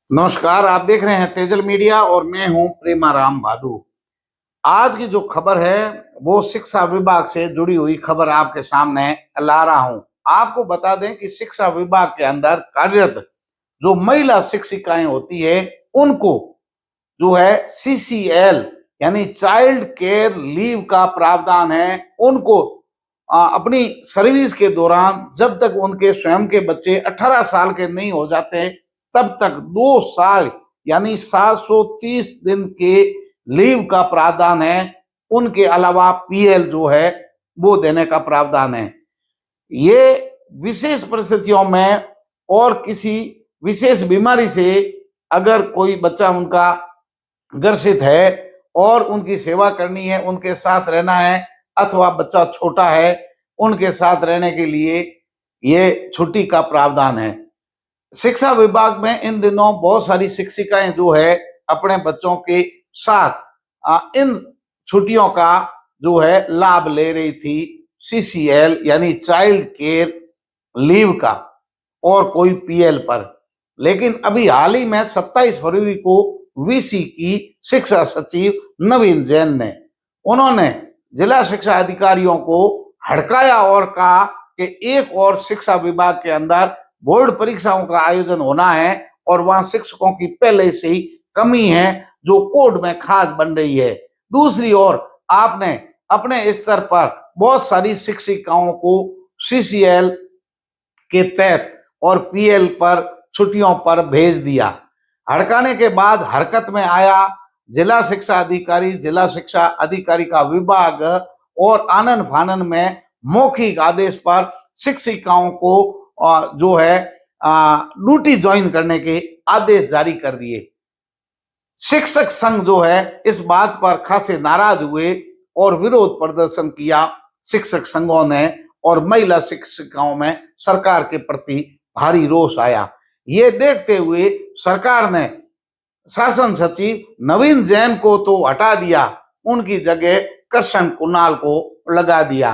नमस्कार, आप देख रहे हैं तेजल मीडिया और मैं हूं प्रेमाराम भादु। आज की जो खबर है वो शिक्षा विभाग से जुड़ी हुई खबर आपके सामने ला रहा हूं। आपको बता दें कि शिक्षा विभाग के अंदर कार्यरत जो महिला शिक्षिकाएं होती है उनको जो है सीसीएल यानी चाइल्ड केयर लीव का प्रावधान है। उनको अपनी सर्विस के दौरान जब तक उनके स्वयं के बच्चे 18 साल के नहीं हो जाते तब तक 2 साल यानी 730 दिन के लीव का प्रावधान है। उनके अलावा पीएल जो है वो देने का प्रावधान है। ये विशेष परिस्थितियों में और किसी विशेष बीमारी से अगर कोई बच्चा उनका ग्रसित है और उनकी सेवा करनी है, उनके साथ रहना है, अथवा बच्चा छोटा है उनके साथ रहने के लिए ये छुट्टी का प्रावधान है। शिक्षा विभाग में इन दिनों बहुत सारी शिक्षिकाएं जो है अपने बच्चों के साथ इन छुट्टियों का जो है लाभ ले रही थी, सीसीएल यानी चाइल्ड केयर लीव का और कोई पीएल पर। लेकिन अभी हाल ही में 27 फरवरी को वीसी की शिक्षा सचिव नवीन जैन ने उन्होंने जिला शिक्षा अधिकारियों को हड़काया और कहा कि एक और शिक्षा विभाग के अंदर बोर्ड परीक्षाओं का आयोजन होना है और वहां शिक्षकों की पहले से ही कमी है जो कोर्ट में खास बन रही है। दूसरी ओर आपने अपने स्तर पर बहुत सारी शिक्षिकाओं को सीसीएल के तहत और पीएल पर छुट्टियों पर भेज दिया। हड़काने के बाद हरकत में आया जिला शिक्षा अधिकारी, जिला शिक्षा अधिकारी का विभाग और आनन फानन में मौखिक आदेश पर शिक्षिकाओं को जो है ड्यूटी ज्वाइन करने के आदेश जारी कर दिए। शिक्षक संघ जो है इस बात पर खासे नाराज हुए और विरोध प्रदर्शन किया शिक्षक संघों ने और महिला शिक्षिकाओं में सरकार के प्रति भारी रोष आया। ये देखते हुए सरकार ने शासन सचिव नवीन जैन को तो हटा दिया, उनकी जगह कृष्ण कुणाल को लगा दिया।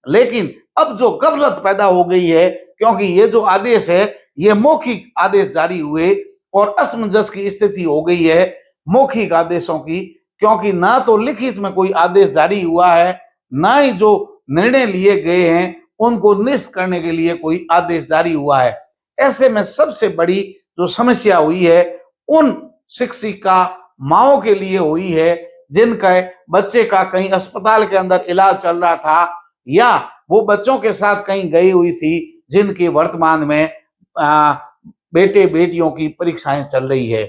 लेकिन अब जो गफलत पैदा हो गई है क्योंकि ये जो आदेश है ये मौखिक आदेश जारी हुए और असमंजस की स्थिति हो गई है मौखिक आदेशों की, क्योंकि ना तो लिखित में कोई आदेश जारी हुआ है ना ही जो निर्णय लिए गए हैं उनको निष्ठ करने के लिए कोई आदेश जारी हुआ है। ऐसे में सबसे बड़ी जो समस्या हुई है उन शिक्षिका माओं के लिए हुई है जिनका बच्चे का कहीं अस्पताल के अंदर इलाज चल रहा था या वो बच्चों के साथ कहीं गई हुई थी जिनकी वर्तमान में बेटे बेटियों की परीक्षाएं चल रही है।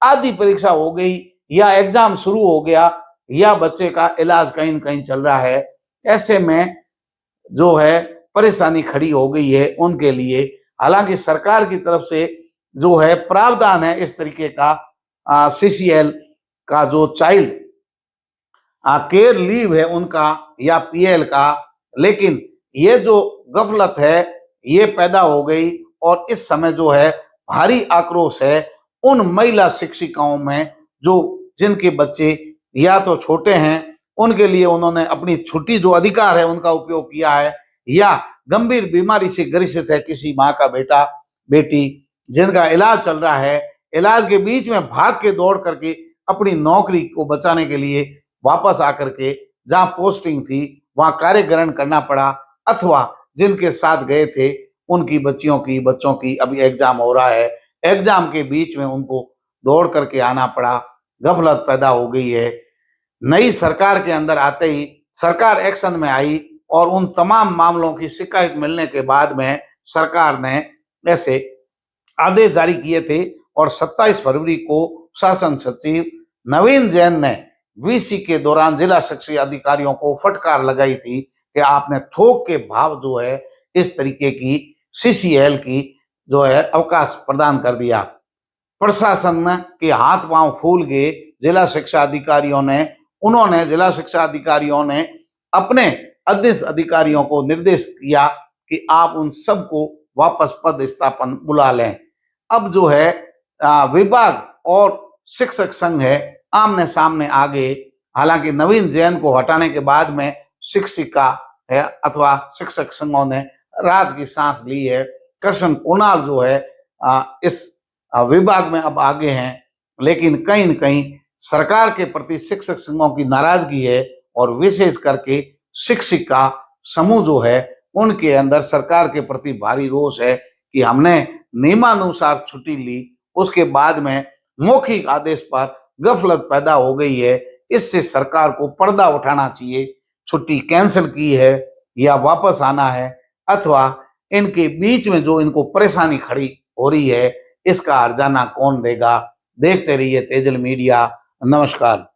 आधी परीक्षा हो गई या एग्जाम शुरू हो गया या बच्चे का इलाज कहीं न कहीं चल रहा है। ऐसे में जो है परेशानी खड़ी हो गई है उनके लिए। हालांकि सरकार की तरफ से जो है प्रावधान है इस तरीके का सीसीएल का जो चाइल्ड केयर लीव है उनका या पीएल का, लेकिन ये जो गफलत है ये पैदा हो गई और इस समय जो है भारी आक्रोश है उन महिला शिक्षिकाओं में जो जिनके बच्चे या तो छोटे हैं उनके लिए उन्होंने अपनी छुट्टी जो अधिकार है उनका उपयोग किया है या गंभीर बीमारी से ग्रसित है किसी माँ का बेटा बेटी जिनका इलाज चल रहा है, इलाज के बीच में भाग के दौड़ करके अपनी नौकरी को बचाने के लिए वापस आकर के जहां पोस्टिंग थी वहां कार्य ग्रहण करना पड़ा, अथवा जिनके साथ गए थे उनकी बच्चों की अभी एग्जाम हो रहा है, एग्जाम के बीच में उनको दौड़ करके आना पड़ा। गफलत पैदा हो गई है। नई सरकार के अंदर आते ही सरकार एक्शन में आई और उन तमाम मामलों की शिकायत मिलने के बाद में सरकार ने ऐसे आदेश जारी किए थे और 27 फरवरी को शासन सचिव नवीन जैन ने वीसी के दौरान जिला शिक्षा अधिकारियों को फटकार लगाई थी कि आपने थोक के भाव जो है इस तरीके की सीसीएल की जो है अवकाश प्रदान कर दिया। प्रशासन के हाथ पांव फूल गए। जिला शिक्षा अधिकारियों ने अपने अधीनस्थ अधिकारियों को निर्देश किया कि आप उन सबको वापस पद स्थापन बुला लें। अब जो है विभाग और शिक्षक संघ है आमने सामने आ गए। हालांकि नवीन जैन को हटाने के बाद में शिक्षिका है अथवा शिक्षक संघों ने राहत की सांस ली है। कृष्ण कुणाल जो है इस विभाग में अब आगे हैं, लेकिन कहीं न कहीं सरकार के प्रति शिक्षक संघों की नाराजगी है और विशेष करके शिक्षिका समूह जो है उनके अंदर सरकार के प्रति भारी रोष है कि हमने नियमानुसार छुट्टी ली, उसके बाद में मौखिक आदेश पर गफलत पैदा हो गई है। इससे सरकार को पर्दा उठाना चाहिए, छुट्टी कैंसिल की है या वापस आना है, अथवा इनके बीच में जो इनको परेशानी खड़ी हो रही है इसका हर्जाना कौन देगा। देखते रहिए तेजल मीडिया। नमस्कार।